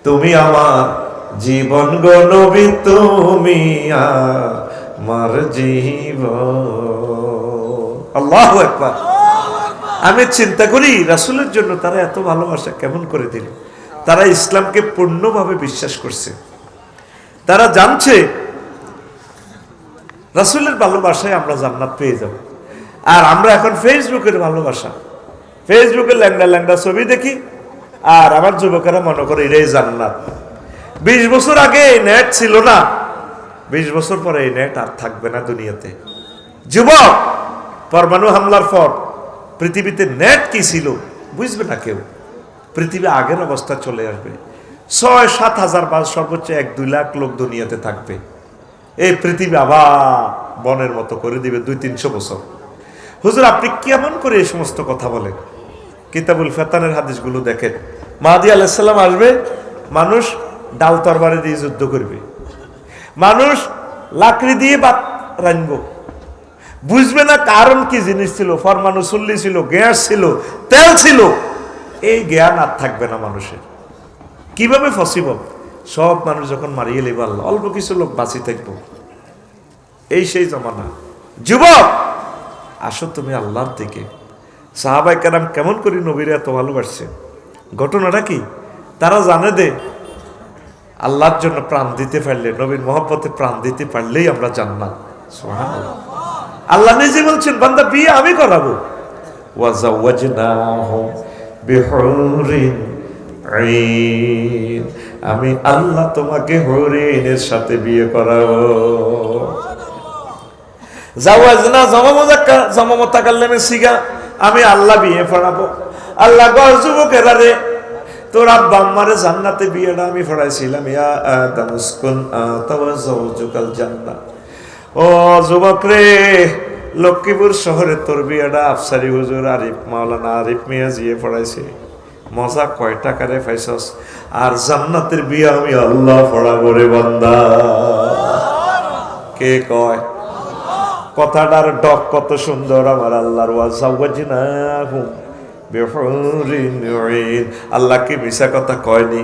তুমি আমার জীবন গো নবী, তুমি আমার জীবন। আল্লাহু আকবার। আমি চিন্তা করি রাসূলের জন্য তারা এত ভালোবাসা কেমন করে দিল। তারা ইসলামকে পূর্ণভাবে বিশ্বাস করছে, তারা জানছে রাসূলের ভালোবাসায় আমরা জান্নাত পেয়ে যাব। আর আমরা এখন ফেসবুকের ভালোবাসা, ফেসবুকে ল্যাংড়া ল্যাংড়া ছবি দেখি, আর আমার যুবকেরা মনে করে এটাই জান্নাত। 20 বছর আগে এই নেট ছিল না, 20 বছর পরে এই নেট আর থাকবে না দুনিয়াতে। যুবক, পরমাণু হামলার পর পৃথিবীতে নেট কি ছিল বুঝবে না কেউ। পৃথিবী আগের অবস্থা চলে আসবে। 6-7 হাজার বা সর্বোচ্চ 1-2 লাখ লোক দুনিয়াতে থাকবে। এই পৃথিবী আবার বনের মতো করে দিবে 200-300 বছর। হুজুর, আপনি কেমন করে এই সমস্ত কথা বলেন? কিতাবুল ফেতানের হাদিসগুলো দেখেন। মাহদী আলাইহিস সালাম আসবে, মানুষ ডাল তরবারি দিয়ে যুদ্ধ করবে, মানুষ লাকড়ি দিয়ে ভাত রাঁধবে, বুঝবে না কারণ কি জিনিস ছিল। ফরমানু চুল্লি ছিল, গ্যাস ছিল, তেল ছিল, এই জ্ঞান আর থাকবে না মানুষের। কিভাবে পসিবল? সব মানুষ যখন মারিয়ে লেবে আল্লাহ, অল্প কিছু লোক বাঁচি থাকবো। এই সেই জমানা। যুবক, আসো তুমি আল্লাহর দিকে। সাহাবায়ে কেরাম কেমন করে নবীরে এত ভালোবাসছে, ঘটনাটা কি? তারা জানে দে আল্লাহর জন্য প্রাণ দিতে পারলে, নবীর মহব্বতে প্রাণ দিতে পারলেই আমরা জান্নাত। সুবহানাল্লাহ। আল্লাহ নিজে বলছেন, বান্দা বিয়ে আমি করাবো। ওয়াজাওয়াজনাহুম বিহুরিন আইন, আমি আল্লাহ তোমাকে হরিণের সাথে বিয়ে করাবো। জাওয়াজনা জমামতাকাল্লামে সিগা, আমি আল্লাহ বিয়ে পড়াবো। আল্লাহ গো যুবকেরা রে, তোর আব্বা আম্মারে জান্নাতে বিয়েটা আমি পড়াইছিলাম। ইয়া আদম উসকুন আনতা ওয়া যাওজুকাল জান্নাহ। ও যুবক রে, লক্ষ্মীপুর শহরে তোর বিয়েটা আফসারি হুজুর আরিফ মাওলানা আরিফ মিয়া জিয়ে পড়াইছে। মজা কয় টাকারে পাইছস? আর জান্নাতের বিয়ে আমি আল্লাহ পড়াবো রে বান্দা। কে কয়? কথাটার ডক কত সুন্দর আমার আল্লাহর। ওয়াজাওয়াজনাহুম বিহুরিন আইন। আল্লাহ কি মিছা কথা কয়নি?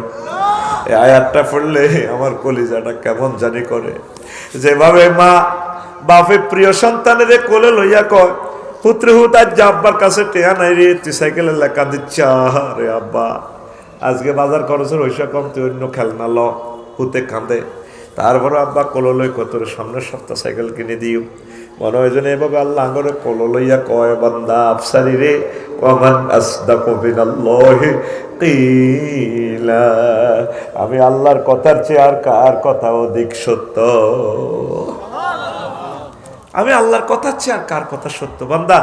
এই আয়াতটা পড়লে আমার কলিজাটা কেমন জানি করে। যেভাবে মা বাপে প্রিয় সন্তানের কোলে লইয়া কয়, পুত্র হুত আজ আব্বার কাছে টেয়া নাই রে, তুই সাইকেলের লেখা দিচ্ছ রে আব্বা, আজকে বাজার খরচের পয়সা কম, তুই অন্য খেলনা ল। হুতে কাঁদে। তারপরে আব্বা কোলো লই কত সামনের সপ্তাহ সাইকেল কিনে দিও। মনে হয় যেন এভাবে আল্লাহ আঙ্গরে কোলো লইয়া কয়, বান্দা আফসারি রে, ওয়ামান আসদাকু মিনাল্লাহি কিলা, আমি আল্লাহর কথার চেয়ে আর কার কথা অধিক সত্য? আমি আল্লাহর কথার চেয়ে আর কার কথা সত্য? বান্দা,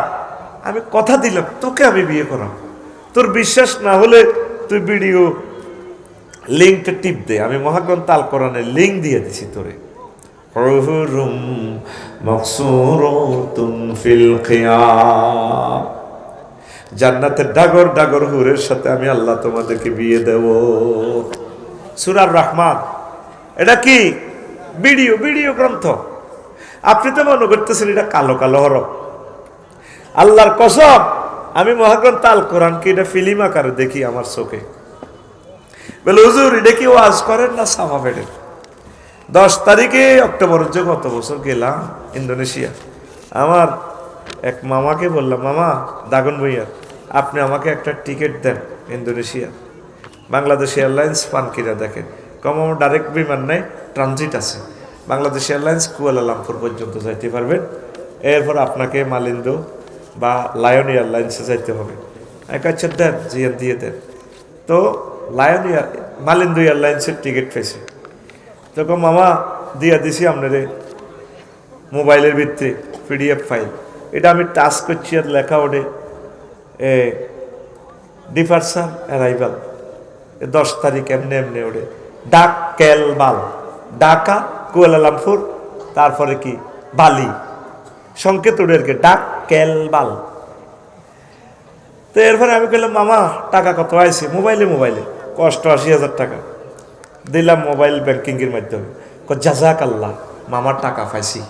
আমি কথা দিলাম তোকে আমি বিয়ে করাম। তোর বিশ্বাস না হলে তুই ভিডিও লিঙ্কটা টিপ দে, আমি মহাগ্রন্থ আল কোরআনের লিঙ্ক দিয়ে দিছি তোরে। হুরুম মাকসুরাতুন ফিল খিয়াম, জান্নাতের ডাগর ডাগর হুরের সাথে আমি আল্লাহ তোমাদেরকে বিয়ে দেব। সূরা রহমান। এটা কি ভিডিও গ্রন্থ? আপনি তো মনে করতেছেন এটা কালো কালো হরফ। আল্লাহর কসম, আমি মহাগ্রন্থ আল কোরআনকে এটা ফিল্ম আকারে দেখি আমার চোখে। বলে হুজুর, এটা কি ওয়াজ করেন না সামা বেড়েন? 10 তারিখে অক্টোবর যে গত বছর গেলাম ইন্দোনেশিয়া। আমার এক মামাকে বললাম, মামা দাগন ভুঁইয়া, আপনি আমাকে একটা টিকিট দেন ইন্দোনেশিয়া। বাংলাদেশ এয়ারলাইন্স পানকিরা দেখেন, কম আমার ডাইরেক্ট বিমান নাই, ট্রানজিট আছে। বাংলাদেশ এয়ারলাইন্স কুয়ালালামপুর পর্যন্ত যাইতে পারবেন, এরপর আপনাকে মালিন্দো বা লায়ন এয়ারলাইন্সে যাইতে হবে। আচ্ছা দেন, জিয়ান দিয়ে দেন। তো মালিন্দো এয়ারলাইন্সের টিকিট পেয়েছে। তখন মামা দিয়া দিছি আপনারে মোবাইলের ভিতরে PDF ফাইল। এটা আমি টাচ করছি আর লেখা ওঠে ডিপারচার অ্যারাইভাল 10 তারিখ এমনি এমনি ওঠে। ডাক কেলবাল, ঢাকা কুয়ালালামপুর, তারপরে কি বালি, সংকেত ওঠে আর কি, ডাক কেলবাল। তো এরপরে আমি বললাম, মামা টাকা কত আইছে? মোবাইলে কষ্ট 80,000 টাকা দিলাম মোবাইল ব্যাংকিংয়ের মাধ্যমে। জাজাক আল্লাহ, মামার টাকা পাইছি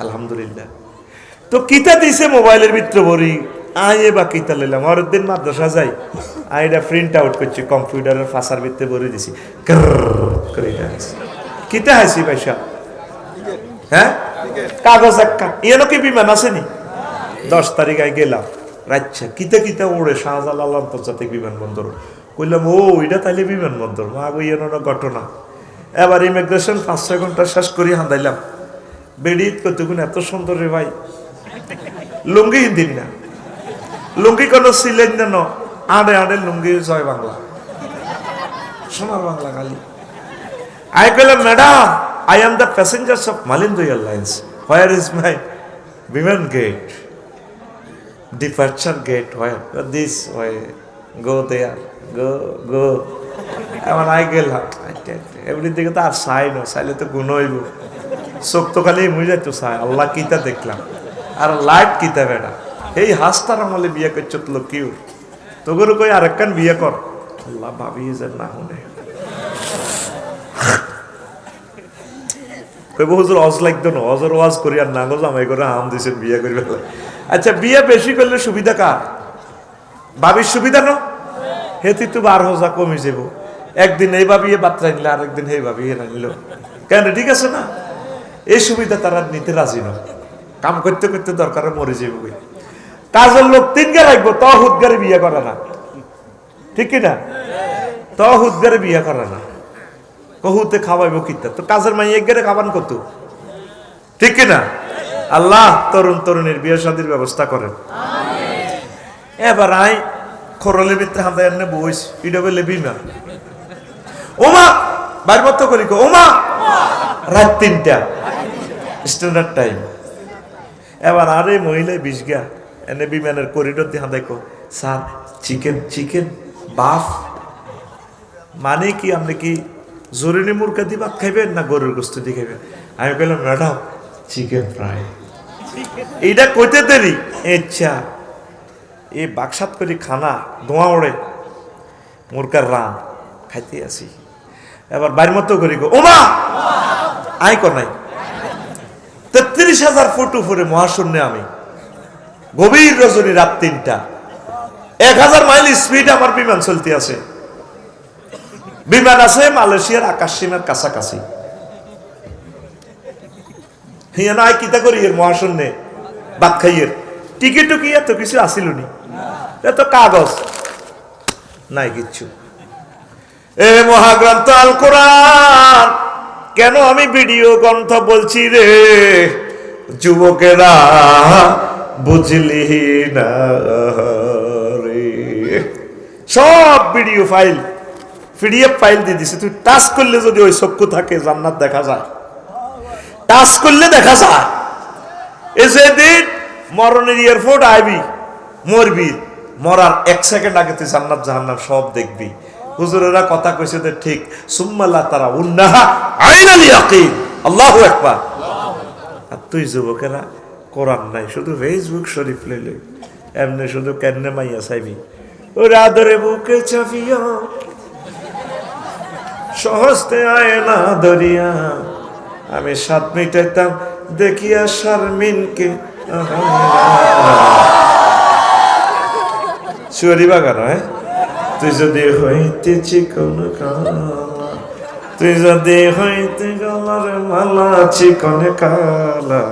আলহামদুলিল্লাহ। তো কিতা দিছে মোবাইলের ভিতরে ভরি আয়ে বাকি তা লইলাম পরের দিন মাদ্রাসা যাই আইটা প্রিন্ট আউট করছি কম্পিউটারের ফাঁসার ভিতরে ভরে দিছি কিতা হাসি পয়সা হ্যাঁ কাগজ একটা ইয়েন কি বিমান আসেনি 10 তারিখ আই গেলাম রাচ্ছা কিতা কিতা ওড়ে শাহজালাল আন্তর্জাতিক বিমানবন্দর কইলাম ও ওইটা তাইলে বিমানবন্দর মা গো ইয়েন ঘটনা এবার ইমিগ্রেশন 5-6 ঘন্টা শেষ করি হাঁদাইলাম বেডিত কতগুণ এত সুন্দর রে ভাই লুঙ্গি দিন না লুঙ্গি কোনো ছিলেন না আড়ে আড়ে লুঙ্গি জয় বাংলা সোনার বাংলা খালি আই কইলাম madam I am the passengers of Malindo Airlines. Where is my Biman gate? Departure gate. Where? This way. Go there. Go. Eman I gelaম everything তো আর সাই না সাইলে তো গুণ হইব চোখ তো খালি মুজে তো সাই আল্লাহ কিতা দেখলাম আর লাইট কিতা বেটা এই হাসতার আমলে বিয়ে করছো তো কিউ তোগর কই আরেকখান বিয়ে কর আল্লাহ ভাবি যে না হনে কইব হুজুর অজ লাগতো না অজর ওয়াজ করি আর না গো জামাই করে হাম দিছেন বিয়ে করি আচ্ছা বিয়ে বেশি করলে সুবিধা কার ভাবির সুবিধা না হেতি তো 12,000 কমে যাব একদিন এই ভাবিয়ে বাচ্চা নিল আরেকদিন এই ভাবিয়ে নিল কেন ঠিক আছে না এই সুবিধা তারা নিতে রাজি না কাম করতে করতে দরকারে মরে যাবো কাজের লোক 3 গে রাখবো তো হুদগারে বিয়ে করে না ঠিক কি না তো হুদগারে বিয়ে করে না কহুতে খাওয়াইবো কিতা তো কাজের মাই একগারে খাবান কত ঠিক কি না আল্লাহ তরুণ তরুণীর বিয়ে শাদীর ব্যবস্থা করেন এবার আই খরলের ভিতরে হামদা এনে বইস ইডা বলে বিমান ওমা বাইর মত করি কো ওমা রাত 3টা স্ট্যান্ডার্ড টাইম এবার আরে মহিলা 20 গা এনে বিমানের করিডোর দিয়ে হামদা কো স্যার চিকেন বাফ মানে কি আপনি কি জরুরি মুরগা দিয়ে ভাত খাইবেন না গরুর গোস্ত দিয়ে খাইবেন আমি বললাম ম্যাডাম চিকেন ফ্রাই এইটা কইতে দেরি আচ্ছা এই বাক্সাত করে খানা ধোঁয়া ওড়ে মুরগার রান খাইতে আসি এবার বাইর মতো করি গো ওমা আই কর নাই 33,000 ফুট উপরে মহাশূন্যে আমি গভীর রজনী রাত 3টা 1000 মাইল স্পিড আমার বিমান চলতে আছে বিমান আছে মালয়েশিয়ার আকাশ সীমার কাছাকাছি হিয়া নাই কিতা করি এর মহাশূন্যে বাদ খাইয়ের টিকিট কি এত কিছু আসিল নি এত কাগজ নাই কিচ্ছু এ মহাগ্রন্থ আল কোরআন কেন আমি ভিডিও গ্রন্থ বলছি রে যুবকেরা বুঝলি না রে সব ভিডিও ফাইল পিডিএফ ফাইল দিয়ে দিছে তুই টাচ করলে যদি ওই চক্ষু থাকে জান্নাত দেখা যায় টাচ করলে দেখা যায় এই যেদিন মরণের এয়ারপোর্ট আইবি মরবি মরার 1 সেকেন্ড আগে তুই জান্নাত জাহান্নাম সব দেখবি হুজুরেরা কথা কইছে যে ঠিক সুম্মাল্লাহ তারা উন্নাহা আইনাল ইয়াকিন আল্লাহু আকবার আর তুই যুবকেরা কোরআন নাই শুধু ফেসবুক শরীফ লইলে এমনি শুধু কেন্নে মাইয়া চাইবি ওরে আদরে বুকে চাপিয়া সহজতে আয় না দরিয়া আমি 7 মিটাইতাম দেখিয়া শারমিনকে চুয়ারি বাগান হ্যাঁ তুই যদি হইতে চিকন কালা তুই যদি হইতে গলার মালা চিকন কালা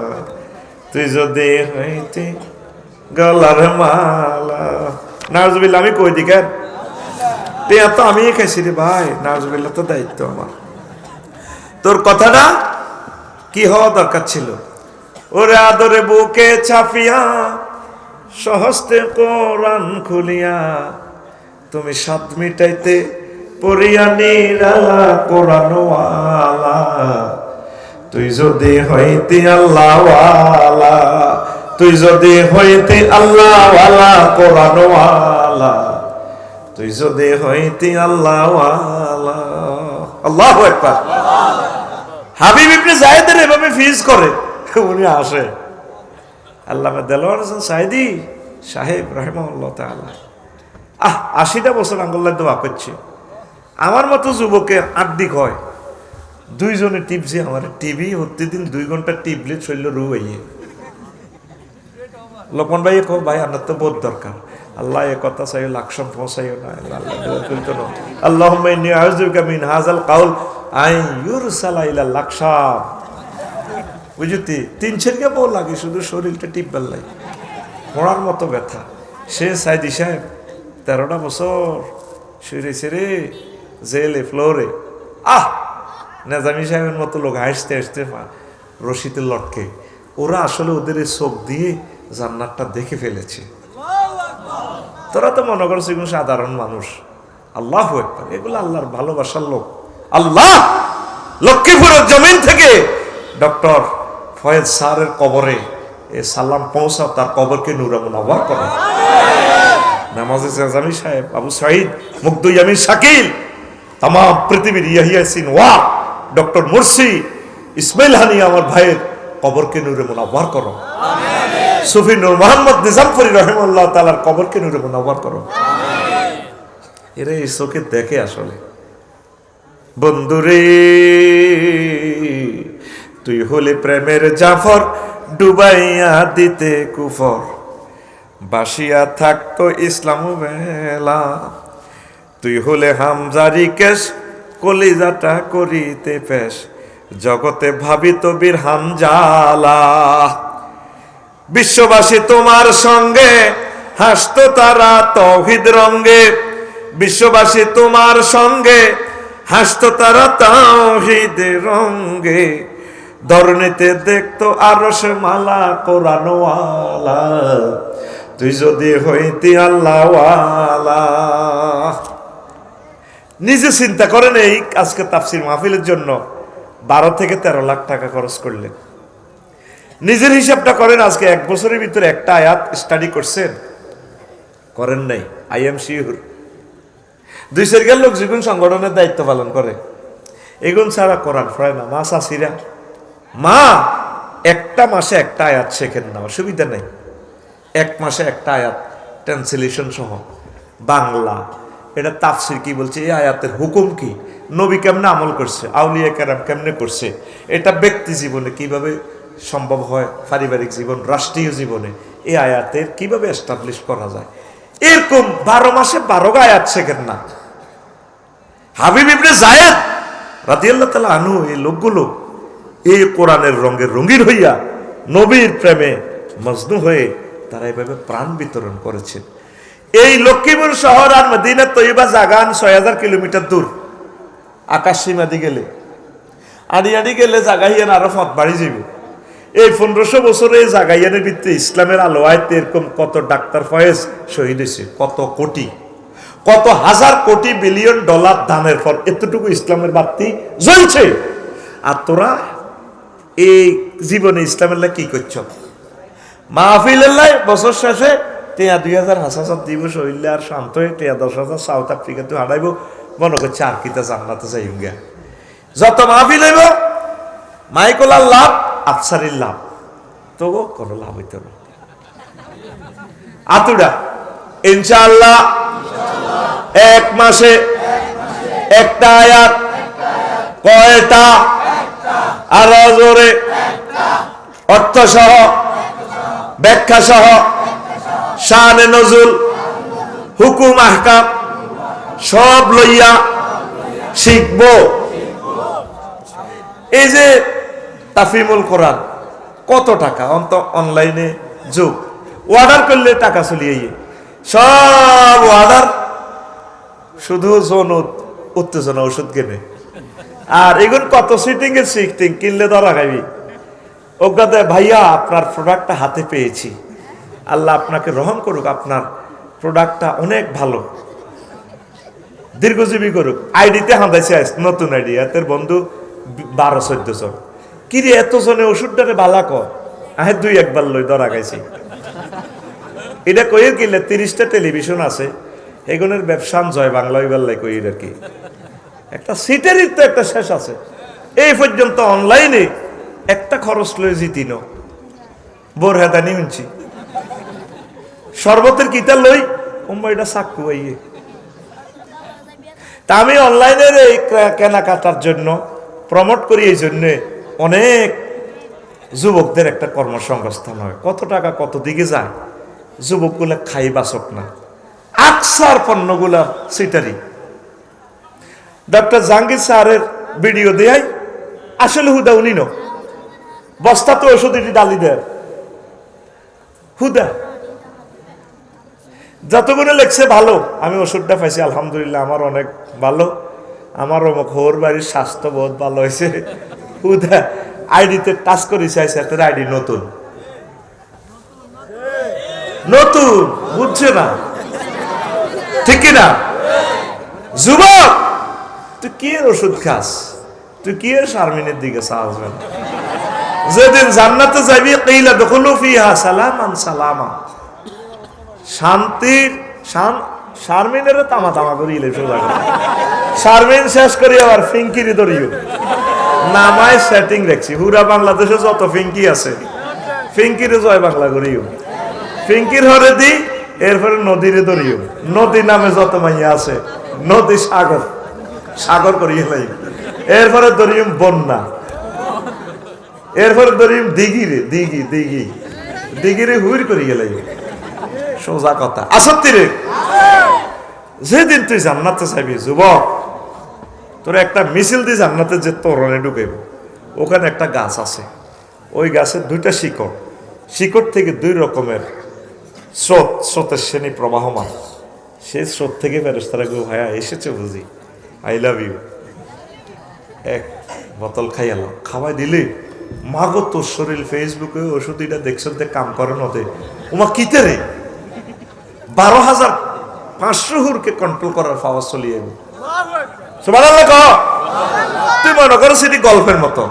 তুই যদি হইতে গলার মালা নাজবিল্লাহ আমি কই দিকে পেয়া তো আমি খাইছি রে ভাই নাজবিল্লাহ তো দায়িত্ব আমার তোর কথাটা কি হওয়া দরকার ছিল ওরে আদরে বুকে চাপিয়া সহস্তে কোরআন খুলিয়া তুমি 7 মিটাইতে পড়িয়া নিরালা কোরআনওয়ালা তুই যদি হইতে আল্লাহওয়ালা তুই যদি হইতে আল্লাহওয়ালা কোরআনওয়ালা তুই যদি হইতে আল্লাহওয়ালা আল্লাহু আকবার হাবিব ইবনে যায়েদের এভাবে ফিজ করে উনি আসে আল্লামা দেলোয়ার হোসেন সাইদি সাহেব রাহিমাহুল্লাহ তাআলা 80টা বছর আঙ্গুল্লাহ দোয়া করছে আমার মতো যুবকে আড্ডি হয় 2 জনে টিপছে আমার টিভি প্রতিদিন 2 ঘন্টা টিপলে চলল রু হইয়ে লোকমান ভাই কো ভাই আপনার তো বহুত দরকার। আল্লাহ এ কথা চাই লাকসাম পৌঁছাইও না, আল্লাহুম্মা ইন্নী আউযুবিকা মিন হাযাল কাউল আই ইউরসালা ইলা লাকসাম। বুঝতি 3 বউ লাগে শুধু শরীরটা টিপবার লাগে, পড়ার মতো ব্যথা। সে সাইদি সাহেব 13টা বছর শুয়েছে রে জেলে ফ্লোরে। নেজামি সাহেবের মতো লোক হাসতে হাসতে রশিতে লটকে। ওরা আসলে ওদের চোখ দিয়ে জান্নাতটা দেখে ফেলেছে। তোরা তো মনে করছে এগুলো সাধারণ মানুষ। আল্লাহু আকবার, এগুলো আল্লাহর ভালোবাসার লোক। আল্লাহ লক্ষ্মীপুরের জমিন থেকে ডক্টর ফয়েজ স্যারের কবরে এ সালাম পৌঁছাও, তার কবরকে নূরে মুনাওয়ার করো। নামাজে নেজামি সাহেব, আবু সাঈদ, মুগ্ধ ইয়ামিন শাকিল, তাম পৃথিবীর ইয়াহিয়া সিনওয়া, ডক্টর মুরসি, ইসমাইল হানি আমার ভাইয়ের কবরকে নূরে মুনাওয়ার করো। সুফি নূর মোহাম্মদ নিজামপুরি রহিমাহুল্লাহ তাআলার কবরকে নূরে মুনাওয়ার করো। এরা এই চোখে দেখে আসলে। বন্ধুরে তুই হলে প্রেমের জাফর, ডুবাইয়া দিতে কুফর, বাসিয়া থাকতো ইসলাম বেলা। তুই হলে হামজারি কেশ, কলিজাটা করিতে পেশ, জগতে ভাবিত বীর হামজালা। বিশ্ববাসী তোমার সঙ্গে হাসতো তারা তাওহীদ রঙ্গে, বিশ্ববাসী তোমার সঙ্গে হাসতো তারা তাওহীদ রঙ্গে। ধরণীতে দেখতো আরশ মালা কোরআনওয়ালা, তুই যদি হইতি আল্লাহওয়ালা। নিজে চিন্তা করেন, এই আজকে তাফসীর মাহফিলের জন্য 12 থেকে 13 লাখ টাকা খরচ করলেন। নিজের হিসাবটা করেন, আজকে 1 বছরের ভিতরে একটা আয়াত স্টাডি করছেন? করেন নাই। আই এম শিওর 2-4 লোক যেগুন সংগঠনের দায়িত্ব পালন করে, এগুন ছাড়া কোরআন পড়ে না। মা চাষিরা, মা একটা মাসে একটা আয়াত শেখেন না, অসুবিধা নেই। 1 মাসে একটা আয়াত ট্রান্সলেশন সহ বাংলা, এটা তাফসীর কি বলছে, এই আয়াতের হুকুম কি, নবী কেমনে আমল করছে, আউলিয়া কেরাম কেমনে করছে, এটা ব্যক্তি জীবনে কিভাবে সম্ভব হয়, পারিবারিক জীবন, রাষ্ট্রীয় জীবনে এই আয়াতের কিভাবে এস্টাবলিশ করা যায়, এরকম 12 মাসে 12 আয়াত শেখেন না। হাবিব ইবনে যায়েদ রাদিয়াল্লাহু তাআলা আনহু, এই লোকগুলো এই কোরআনের রঙে রঙিন হইয়া নবীর প্রেমে মজনু হয়ে তারা এইভাবে প্রাণ বিতরণ করেছেন। এই লক্ষ্মীপুর শহর আর মদিনা তৈয়বা জাগান 6000 কিলোমিটার দূর। আকাশ সীমা দি গেলে আড়ি গেলে জাগাইয়ান আরো ফত বাড়ি যাবে। এই 1500 বছরে এই জাগাইয়ানের ভিত্তি ইসলামের আলো আয়তে এরকম কত ডাক্তার ফয়েজ শহীদ হয়েছে, কত কোটি, কত হাজার কোটি বিলিয়ন ডলার দানের ফল, এতটুকু ইসলামের বাতি জ্বলছে। আর তোরা এই জীবনে ইসলামের লাই কি করছ? মাহফিলের লাই বছর শেষে 2000 হাসাসাত দিবস হইলে আর শান্ত হয়ে 10,000 সাউথ আফ্রিকাতে হারাইব, মনে করছে আর কিতা জান্নাতে যাই গিয়া। যত মাহফিল হইব মাইকলার লাভ, আফসারির লাভ, তবু কোনো লাভ হইত না। আতুডা ইনশাআল্লাহ 1 মাসে একটা আয়াত, কয়টা? আরো জোরে, অর্থ সহ, ব্যাখ্যা সহ, শানে নজুল, হুকুম আহকাম সব লইয়া শিখব। এই যে তাফিমুল কোরআন, কত টাকা, অন্ত অনলাইনে যুগ, অর্ডার করলে টাকা চলিয়ে সব অর্ডার, শুধু যৌন উত্তেজনা ওষুধ কেনে। আর এগুলো কত সিটিং এর সিটিং, কিনলে ধরা খাবি। ওগাদে ভাইয়া আপনার প্রোডাক্টটা হাতে পেয়েছি, আল্লাহ আপনাকে রহম করুক, আপনার প্রোডাক্টটা অনেক ভালো, দীর্ঘজীবী করুক। আইডিতে হাঁদাইছে নতুন আইডি, এতের বন্ধু 12-14 জন। কিরে এত জনে ওষুধটারে বালা কর, আহে 2-1 লই ধরা খাইছি। এটা কইয়ে কিনলে 30টা টেলিভিশন আছে, এগুনের ব্যবসা জয় বাংলা হইবার লাই কইর আর কি। একটা সিটেরই তো একটা শেষ আছে। এই পর্যন্ত অনলাইনে একটা খরচ লয়ে জিতিন বোর হেদানি শুনছি, শরবতের কিতা লই ওম্বা এটা চাক্কু আইয়ে। তা আমি অনলাইনের এই কেনাকাটার জন্য প্রমোট করি, এই জন্যে অনেক যুবকদের একটা কর্মসংস্থান হয়, কত টাকা কত দিকে যায়, যুবকগুলা খাই বাসক না, আকসার পণ্যগুলা সিটারি। ডক্টর জাহাঙ্গীর স্যারের ভিডিও দেয় আসলে হুদা উনি ন বস্তা তো ওষুধ এটি ডালি দেয় হুদা যতগুলো লেখছে ভালো, আমি ওষুধটা পাইছি আলহামদুলিল্লাহ, আমার অনেক ভালো, আমার অমুক হোর বাড়ির স্বাস্থ্য বহুত ভালো হয়েছে, হুদা আইডিতে টাচ করেছে, এর আইডি নতুন নতুন, বুঝছে না ঠিক কিনা? যুবক তুই কি ওষুধ খাস, তুই কি শারমিনের দিকে চাওয়াবেন? যেদিন জান্নাতে যাবি কিলা দখলু ফিহা সালামান সালামা, শান্তির শারমিনের তামা তামা করে ইলে সোজা করে, শারমিন শেষ করি আবার ফিঙ্কিরি ধরিও নামায় সেটিং রাখছি, পুরা বাংলাদেশে যত ফিঙ্কি আছে ফিঙ্কিরে জয় বাংলা করিও, ফিঙ্কির হরে দি, এরপরে নদীরে ধরিও, নদী নামে যত মাইয়া আছে নদী সাগর সাগর করিয়ে লাই, এরপরে ধরিম বন্যা, এরপরে ধরিম দিঘিরে দিঘি দিঘি দিঘিরে হুইর করিয়ে লাই, সোজা কথা। আসত্তি রে, যেদিন তুই জান্নাতে চাইবি যুবক, তোর একটা মিছিল দিয়ে জান্নাতে যে তোরণে ঢুকাইব, ওখানে একটা গাছ আছে, ওই গাছের দুইটা শিকড়, শিকড় থেকে দুই রকমের স্রোত, স্রোতের শ্রেণী প্রবাহমান, সেই স্রোত থেকে ফেরেশতারা গো ভাইয়া এসেছে বুঝি, আই লাভ ইউ, এক বোতল খাইয়ালো, খাওয়াই দিলে মাগো তোর শরীর ফেসবুকে ওষুধ এটা দেখছেন কাম করে নদে, ওমা কিতে রে 12,500 হুরকে কন্ট্রোল করার পাওয়ার চলিয়ে সুবহানাল্লাহ কহ। তুই মনে করো সেটি গল্পের মতো,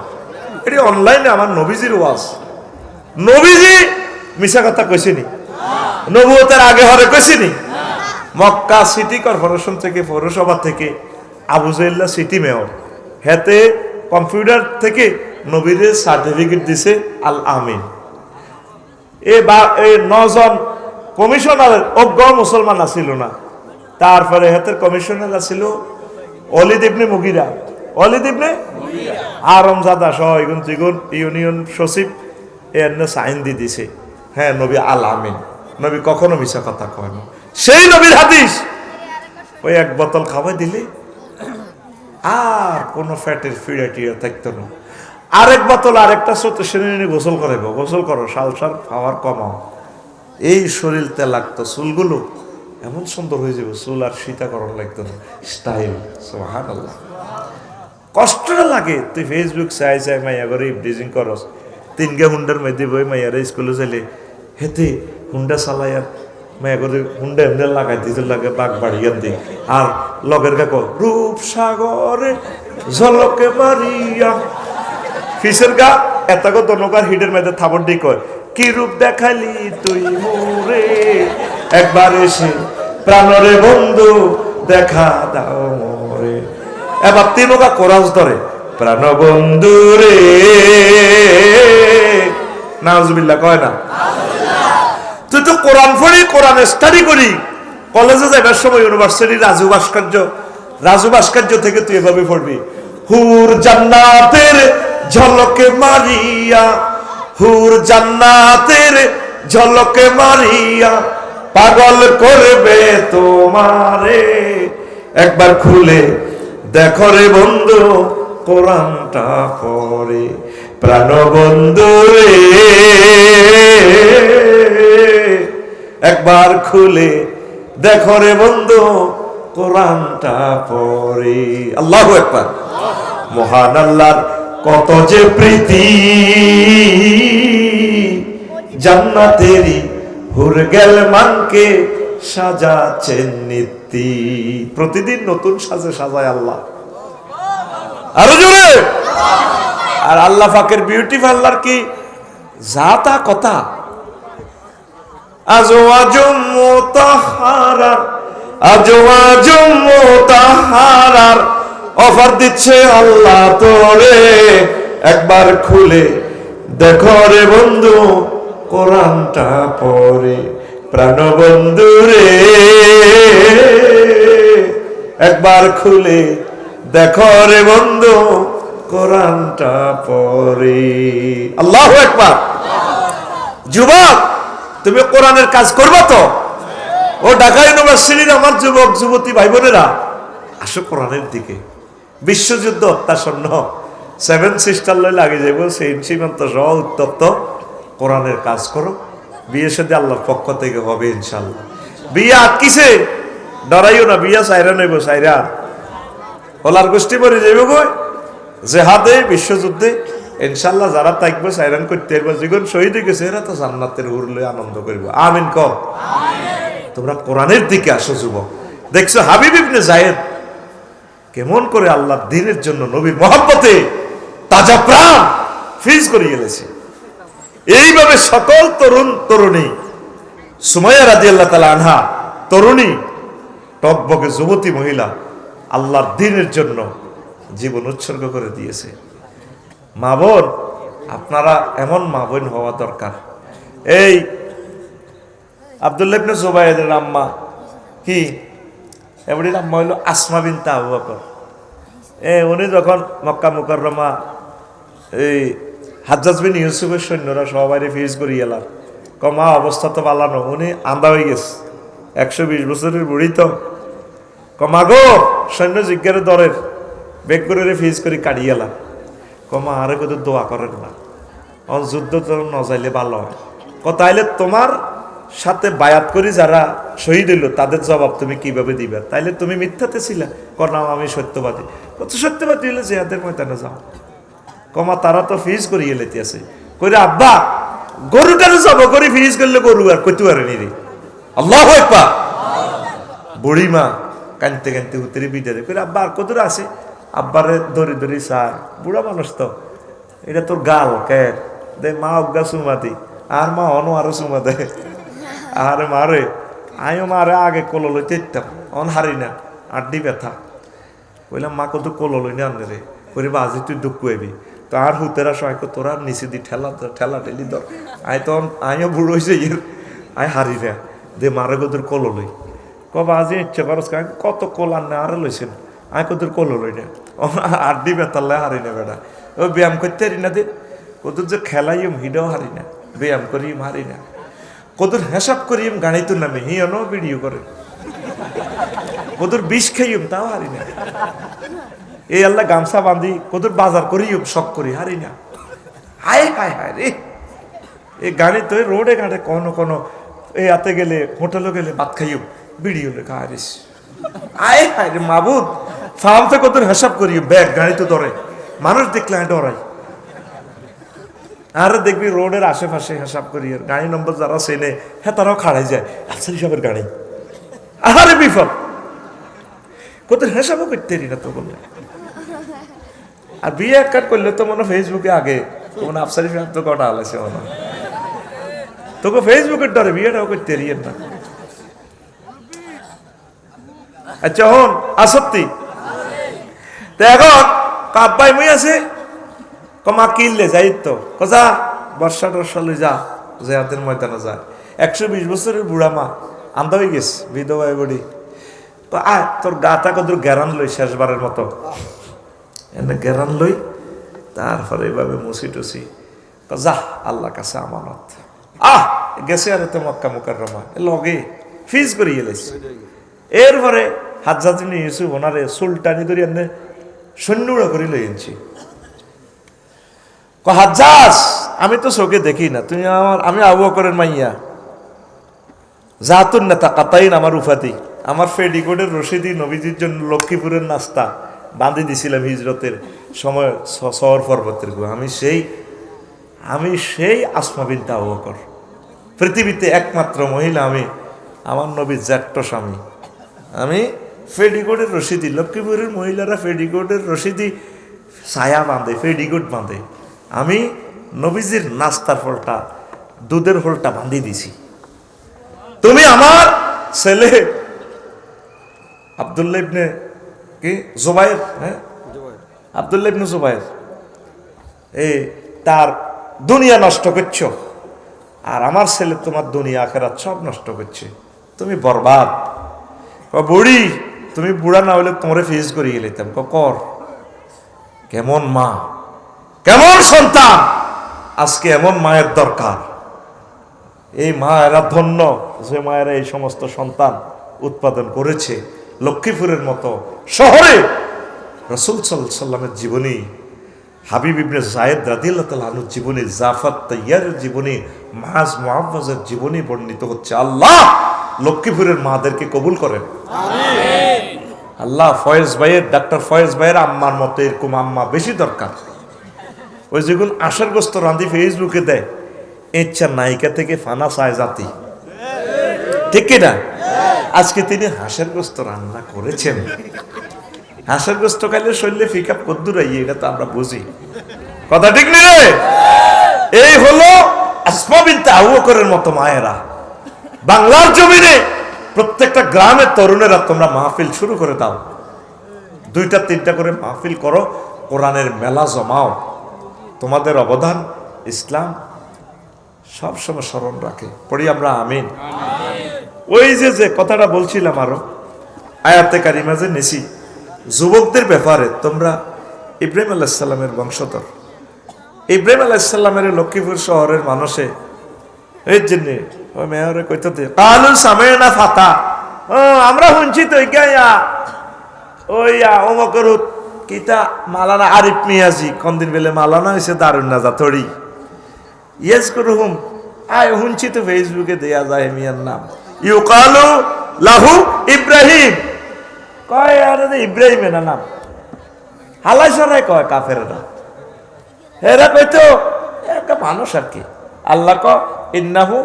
এটি অনলাইনে আমার নবীজির ওয়াজ, নবীজি মিশা কথা কইছিনি, নবুয়তের আগে হরে কইছিনি, মক্কা সিটি কর্পোরেশন থেকে পৌরসভা থেকে আবু জাইল্লা সিটি মেয়র, হেতে কম্পিউটার থেকে নবীরে সার্টিফিকেট দিছে আল আমিন, এই 9 জন কমিশনার অজ্ঞ মুসলমান আসিল না, তারপরে হেতের কমিশনার আসিল অলিদ ইবনে মুগিরা, অলিদ ইবনে আরমজাদা সহ ইগুন তিগুন ইউনিয়ন সচিব এনে সাইন দিয়ে দিছে, হ্যাঁ নবী আল আমিন, নবী কখনো মিশা কথা কয় না, সেই নবীর হাদিস। ওই এক বোতল খাওয়াই দিলে আর কোনো ফ্যাটের ফিড়া টিড়া থাকতো না, আরেক বোতল আরেকটা স্রোতের শ্রেণী গোসল করাইব, গোসল করো সালসার পাওয়ার কমাও, এই শরীর তে লাগতো, চুলগুলো এমন সুন্দর হয়ে যাবে, চুল আর সীতাকরণ লাগতো না, স্টাইল। সুবহানাল্লাহ, কষ্টটা লাগে, তুই ফেসবুক চাই চাই মাইয়া করে ইভডিজিং করস, 3 হুন্ডার মধ্যে বই মাইয়ারে স্কুলে চাইলে হেতে হুন্ডা চালাই আর মাইয়া করে হুন্ডা এমনি লাগাই দিতে লাগে বাঘ বাড়িয়ান দিই, আর লগের কাকো রূপসাগরে ঝলকে মারিয়া ফিসের গা এতগো দনকার হিডের মধ্যে থাবর দি কয়, কি রূপ দেখালি তুই মোরে, একবার এসে প্রাণরে বন্ধু দেখা দাও মোরে, এবার তিনকা কোরাস ধরে প্রাণ বন্ধু রে, নাউজুবিল্লাহ কয় না, তুই তো কোরআন পড়ি, কোরআন স্টাডি করি, কলেজে যাবার সময় ইউনিভার্সিটি রাজু ভাস্কর্য থেকে তুই এভাবে পড়বি, হুর জান্নাতের ঝলকে মারিয়া, হুর জান্নাতের ঝলকে মারিয়া পাগল করবে তোমারে, একবার খুলে দেখো রে বন্ধু কোরআনটা পড়ে, প্রাণ বন্ধু রে একবার খুলে দেখো রে বন্ধু কোরআনটা পড়ে। আল্লাহু আকবার। মহান আল্লাহর কত যে প্রীতি, জান্নাতেরই হুর গেল মানকে সাজাচ্ছেন নীতি, প্রতিদিন নতুন সাজে সাজায় আল্লাহ, আরো জোরে। আর আল্লাহ পাকের বিউটি পার্লার কি জাতা কথা, আজওয়াজুম মুতাহহারার, আজওয়াজুম মুতাহহারার অফার দিচ্ছে আল্লাহ তোরে, একবার খুলে দেখো রে বন্ধু কোরআনটা পড়ে, প্রাণ বন্ধু রে একবার খুলে দেখো রে বন্ধু কোরআনটা পড়ি। আল্লাহু আকবার। যুবক, তুমি কোরআনের কাজ করবা তো? ও ঢাকা ইউনিভার্সিটির আমার যুবক যুবতী ভাই বোনেরা, আসো কোরআনের দিকে। বিশ্বযুদ্ধ অত্যাসন্ন, 7 সিস্টার লই লাগে যাইব, সেই সীমান্ত সহ উত্তপ্ত। কোরআনের কাজ করো, বিয়ে সাথে আল্লাহর পক্ষ থেকে হবে ইনশাল্লাহ। বিয়ে আটকিছে, ডরাইও না, বিয়া সাইরা নেব, সাইরা হলার গোষ্ঠী পরে যাইব গো জেহাদে, বিশ্বযুদ্ধে ইনশাল্লাহ। যারা থাকবে সাইরান করতে পারবে, জীবন শহীদ হয়ে গেছে, এরা তো জান্নাতের উড়লে আনন্দ করবো। আমিন কর। তোমরা কোরআনের দিকে আসো যুবক। দেখছো হাবিব ইবনে যায়েদ কেমন করে আল্লাহর দ্বীনের জন্য নবীর মহব্বতে তাজা প্রাণ ফ্রিজ করে গেলেছে। এইভাবে সকল তরুণ তরুণী, সুমাইয়া রাদিয়াল্লাহু তাআলা আনহা তরুণী, টকবকে যুবতী মহিলা আল্লাহর দ্বীনের জন্য জীবন উৎসর্গ করে দিয়েছে। মা বোন, আপনারা এমন মা বোন হওয়া দরকার। এই আব্দুল্লাহ ইবনে জুবাইরের আম্মা কি, এমনির আম্মা হইল আসমা বিনতে আবু বকর। উনি যখন মক্কা মুকাররমা এই হাজ্জাজ বিন ইউসুফের সৈন্যরা সবাই ফিজ করি এলাম, কমা অবস্থা তো পালানো, উনি আন্দা হয়ে গেছে, 120 বছরের বুড়ি তো। কমা গো, সৈন্য জিজ্ঞারে দরের বেগ করে ফিজ করি কাটিয়ে এলাম। কমা আরে কত দোয়া করেন না, যুদ্ধ তো নজাইলে ভালো হয়। তাইলে তোমার সাথে বায়াত করি যারা শহীদ হইল, তাদের জবাব তুমি কিভাবে দিবে? তাইলে তুমি মিথ্যাতে ছিলা? নাম আমি সত্যবাদী। কত সত্যবাদী হইলে জেহাদের ময়দানে যাও। কমা তারা তো ফিজ করিয়ে লেতে আছে, কইরে আব্বা গরুটারে জব করে ফিজ করলে গরু আর কইতে পারেনি রে। আল্লাহু আকবার। বুড়ি মা কানতে কানতে উতরে বিদারে কইরে আব্বা আর কত আছে? আব্বারে ধরি ধরি চায়, বুড়া মানুষ তো, এটা তোর গাল কে দে, মা অজ্ঞা চুমা দি, আর মা অন আরো চুমা দে। আরে মারে আমিও মারে আগে কোলো লইতে ইতাম, অন হারি না, আড্ডি ব্যথা। কইলাম মা কত কোলো লই না আনলে রে, করি বাজি তুই দুঃখ হইবি। তো আর হুতেরা সবাই তোরা নিচে দি ঠেলা ঠেলা ঠেলি ধর। আই তখন আমিও বুড়ো হয়েছে, আই হারি না, দে মারে কত কোলো লই। কবা আজি ইচ্ছে খরচ কত কোল আনে আরে লইছেন, আই কত কোলো লই না, আড্ডি ব্যথালে হারি না বেটা। ও ব্যায়াম করতে হারি না, দে কত যে খেলাইম হিডাও হারি না, ব্যায়াম করিম হারি না, কত হিসাব করিম গাড়িতে নামে হিয়নো ভিডিও করে, কত বিষ খাইম তাও হারি না। এই আল্লাহ গামছা বাঁধি কত বাজার করিম শখ করি, হারি না। হায় হায় হায় রে, এই গাড়ি তো রোডে ঘাটে কোনো কোনো এই হাতে গেলে হোটেলে গেলে ভাত খাইম ভিডিও লেখা হারিস। আয় হায় রে মাবুদ, ফার্মতে কত হিসাব করি, ব্যাগ গাড়িতে ধরে, মানুষ দেখলে ডরাই। আর দেখবি রোডের আশেপাশে হিসাব করি, গাড়ি নম্বর যারা চেনে হ্যাঁ তারাও খাড়াই যায়, আফসার হিসাবের গাড়ি। আরে বিপদ, কত হিসাবও করতে না তো বললে। আর বিয়ে এক কাট করলে তো মনে ফেসবুকে আগে মনে আফসার হিসাব তো কটা আলাইছে মনে, তোকে ফেসবুকের ডরে বিয়েটাও করতে রিয়েন না। আচ্ছা হন আসত্তি তো এখন কাব্বাই মুই আছে, কমা কিনলে যাই তো কজা বর্ষা টর্ষা লই যা, জেহাদের ময়দানে যা। 120 বছরের বুড়া মা আন্দা হয়ে গেছে, বিধবা বডি। আয় তোর গাটা কত গ্যারান লই শেষবারের মতো, এনে গ্যারান লই, তারপরে এইভাবে মুসি টুসি যা আল্লাহ কাছে আমানত। গেছে আর তো মক্কা মুকাররমা লগে ফিজ করি এলেছে। এরপরে হাজ্জাজ ইবনে ইউসুফ ওনারে সুলতানি ধরে এনে সৈন্যরা করে লই এনেছি। হাজ্জাজ আমি তো চোখে দেখি না, তুমি আমি আবু বকরের মাইয়া, জাতুন নেতা কাতাইন আমার উফাতি, আমার ফেডিকোডের রশিদি নবীজির জন্য লক্ষ্মীপুরের নাস্তা বাঁধি দিছিলাম হিজরতের সময় শহর পর্বতের গো। আমি সেই আসমা বিনতে আবু বকর, পৃথিবীতে একমাত্র মহিলা আমি, আমার নবীর জ্যাঠ্য স্বামী। আমি ফেডিকোডের রশিদি, লক্ষ্মীপুরের মহিলারা ফেডিকোডের রশিদি ছায়া বাঁধে, ফেডিকোড বাঁধে, আমি নবীজির নাস্তার ফলটা দুধের ফলটা বাঁধি দিছি। তুমি আমার ছেলে আব্দুল্লাহ ইবনে কি জুবাইর, হ্যাঁ আব্দুল্লাহ ইবনে জুবাইর, এই তার দুনিয়া নষ্ট করছো, আর আমার ছেলে তোমার দুনিয়া আখেরাত সব নষ্ট করছে, তুমি বরবাদ। বুড়ি তুমি বুড়া না হলে তোমারে ফিজ করিয়ে নিতাম, কর কেমন মা, কেমন সন্তান। আজকে এমন মায়ের দরকার। এই মায়েরা ধন্য যে মায়েরা এই সমস্ত সন্তান উৎপাদন করেছে। লক্ষ্মীপুরের মতো শহরে রাসূল সাল্লাল্লাহু আলাইহি সাল্লামের জীবনী, হাবিব ইবনে যায়েদ রাদিয়াল্লাহু তাআলা আনহুর জীবনী, জাফর তাইয়ারের জীবনী, মাআজ মুআওয়াজের জীবনী বর্ণিত হচ্ছে। আল্লাহ লক্ষ্মীপুরের মাদেরকে কবুল করেন, আমিন। আল্লাহ ফয়েজ ভাইয়ের, ডাক্তার ফয়েজ ভাইয়ের আম্মার মতো এরকম আম্মা বেশি দরকার। ওই যেগুন আশার গোস্ত রাঁধি ফেসবুকে দেয়, ইচ্ছা নায়িকা থেকে ফানা চায় জাতি, ঠিক কিনা? আজকে তিনি হাঁসের গোস্ত রান্না করেছেন। হাঁসের গোস্ত খাইলে শরীরে ফিকাপ কদ্দুর আইয়ে, এটা তো আমরা বুঝি, কথা ঠিক নেই রে? এই হলো আসমা বিনতে আবু বকরের মতো মায়েরা। বাংলার জমিনে প্রত্যেকটা গ্রামের তরুণেরা তোমরা মাহফিল শুরু করে দাও, 2টা-3টা করে মাহফিল করো, কোরআনের মেলা জমাও। তোমাদের অবদান ইসলাম সবসময় স্মরণ রাখে। পড়ি আমরা আমিন। ওই যে কথাটা বলছিলাম, আরো আয়াতে কারিমা যে নেছি যুবকদের ব্যাপারে, তোমরা ইব্রাহিম আলাইহিস সালামের বংশধর। ইব্রাহিম আলাইহিস সালামের লক্ষ্মীপুর শহরের মানুষে এই জন্য ওই মেয়রে কইতে দে কালু সামেনা ফাতা, আমরা শুনছি তো অমকর কিতা মালানা আরিফ মিয়াজি কোনদিন বেলে মালানা হয়েছে দারুন না যাতড়ি ইয়েস করুম আয় শুনছি তো ফেসবুকে দেয়া যায় মিয়ার নাম ইউকালু লাহু ইব্রাহিম, কয় আরে ইব্রাহিমের নাম হালাই সরাই কয় কাফেররা, এরা কইতো একটা মানুষ আর কি। আল্লাহ ক ইন্নাহু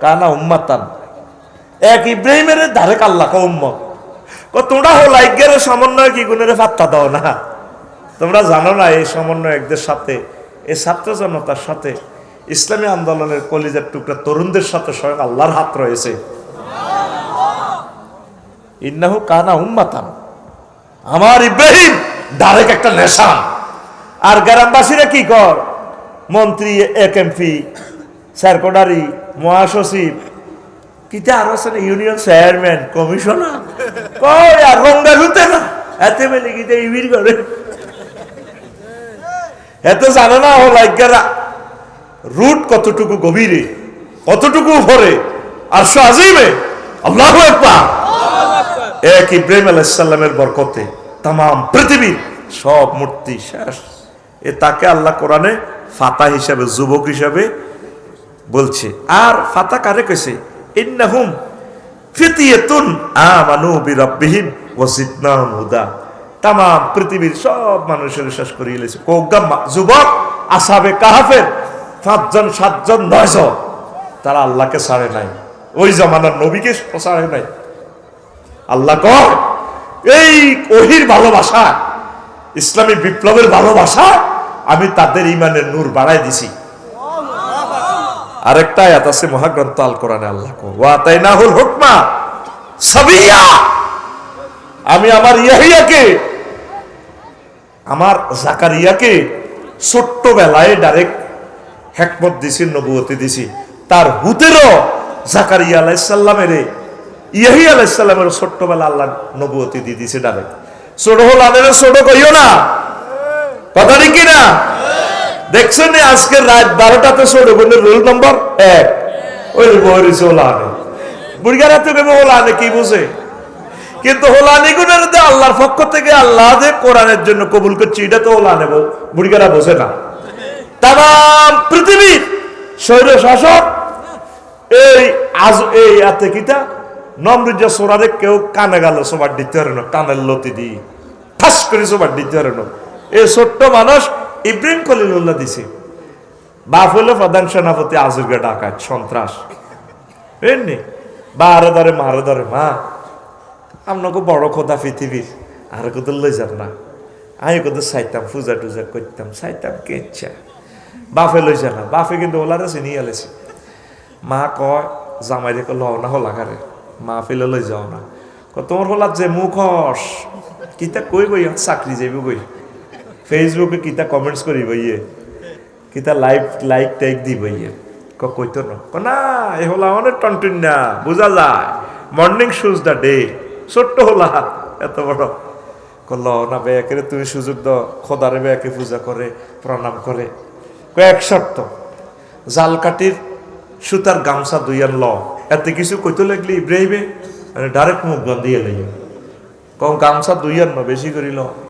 কানা উম্মাতান, এক ইব্রাহিমের ধারেক আল্লাহ ক উম্মত। তোমরা হোলাইগের সমন্বয় কি গুণের পাত্তা দাও না? তোমরা জানো না এই সমন্বয়কদের সাথে, এই ছাত্র জনতার সাথে, ইসলামী আন্দোলনের কলিজার টুকরা তরুণদের সাথে স্বয়ং আল্লাহর হাত রয়েছে। ইন্নাহু কানা উম্মাতান, আমার ইব্রাহিম ডাইরেক্ট একটা নেশা। আর গ্রামবাসীরা কি কর, মন্ত্রী, এক এমপি, সেক্রেটারি, মহাসচিব, কিতা আরো আছে না, ইউনিয়ন চেয়ারম্যান, কমিশনার, কয় আর রঙ্গা ঘুরতে না এতে বেলে কিতা ইবির করে এত জানে না ও লাইকারা রুট কতটুকু গভীরে, কতটুকু উপরে, আর আজিমে আল্লাহু আকবার। এক ইব্রাহিম আলাইহিস সালামের বরকতে তাম পৃথিবীর সব মূর্তি শেষ। এ তাকে আল্লাহ কোরআনে ফাতা হিসাবে, যুবক হিসাবে বলছে। আর ফাতা কারে কইছে? ইন্নাহুম ফিতিয়াতুন আমানু বিরাব্বিহিম ওয়া জিদনাহুম হুদা। তাম পৃথিবীর সব মানুষের শেষ করে দিয়েছে। কোগা যুবক আসহাবে কাহাফের 5জন 7জন 9জন, তারা আল্লাহকে ছাড়ে নাই, ওই জামানার নবীকে ছাড়ে নাই। আল্লাহ কয় এই ওহির ভালোবাসা, ইসলামী বিপ্লবের ভালোবাসা, আমি তাদের ইমানের নূর বাড়াই দিছি। আরেকটা আয়াত আছে মহাগ্রন্থ আল কোরআনে, আল্লাহ কয় ওয়া তাইনাহুল হুকমা সাবিয়া, আমি আমার ইয়াহিয়াকে, আমার জাকারিয়াকে ছোট্ট বেলায় ডাইরেক্ট হিকমত দিছি, নবুয়তি দিছি। তার হুতেরও জাকারিয়া আলাইহিস সালামের, ইয়াহিয়া আলাইহিস সালামের ছোট্টবেলা আল্লাহ নবুয়তি দিয়ে দিছে ডাইরেক্ট। ছোট হল আদের ছোট কইও না, কথা ঠিক কিনা? দেখছেন আজকে রাত 12টাতে ছোট বোনের রোল নম্বর 1 ওই বহরিছে ওলানে, বুড়িগারা তো কেমন ওলানে কি বুঝে? কিন্তু হোলানি গুণের আল্লাহর পক্ষ থেকে আল্লাহ যে কোরআনের জন্য কবুল করছি, এটা তো ওলানে বুড়িগারা বোঝে না। তাম পৃথিবীর স্বৈর শাসক এই আজ এই আতে কিতা নমরুজা সোরারে কেউ কানে গেল সবার দিতে পারে না, কানের লতি দি ঠাস করে সবার দিতে পারে না। এই ছোট্ট মানুষ ইব্রাহিম খলিলুল্লাহ দিছে, বাপ হলো প্রধান সেনাপতি, আজুরগে ডাকাত সন্ত্রাস, বুঝলি? বারে ধরে মারে ধরে, মা আপনাকে বড় খোদা পৃথিবীর, আর কোথাও লই যান না, আমি কোথাও চাইতাম পূজা টুজা করতাম, চাইতাম কে ইচ্ছা, বাপে লই যা না, বাপে কিন্তু ওলারে চিনি আলেছে। মা কয় জামাই রেখে লও না হলা কারে, মা ফেলে লই যাও না, তোমার হলার যে মুখস কিতা কই বই চাকরি যাইব বই, ফেসবুকে কিতা কমেন্টস করি বইয়ে, কিতা লাইক টাইক দি বইয়ে, কইতো না এ হলা অনেক টনটন না, বোঝা যায় মর্নিং শুজ দ্য ডে, ছোট্ট হলা এত বড় করল না বেয়াকে তুমি সুযোগ দাও, খোদারে বেয়াকে পূজা করে প্রণাম করে। কয়েক শর্ত, জাল কাটির সুতার গামছা দুইয়ান ল, এতে কিছু কইতে লাগলি ইব্রাহিমে ডাইরেক্ট মুখ গন্ধিয়ে লইয়া কম গামছা দুইয়ান বেশি করিল।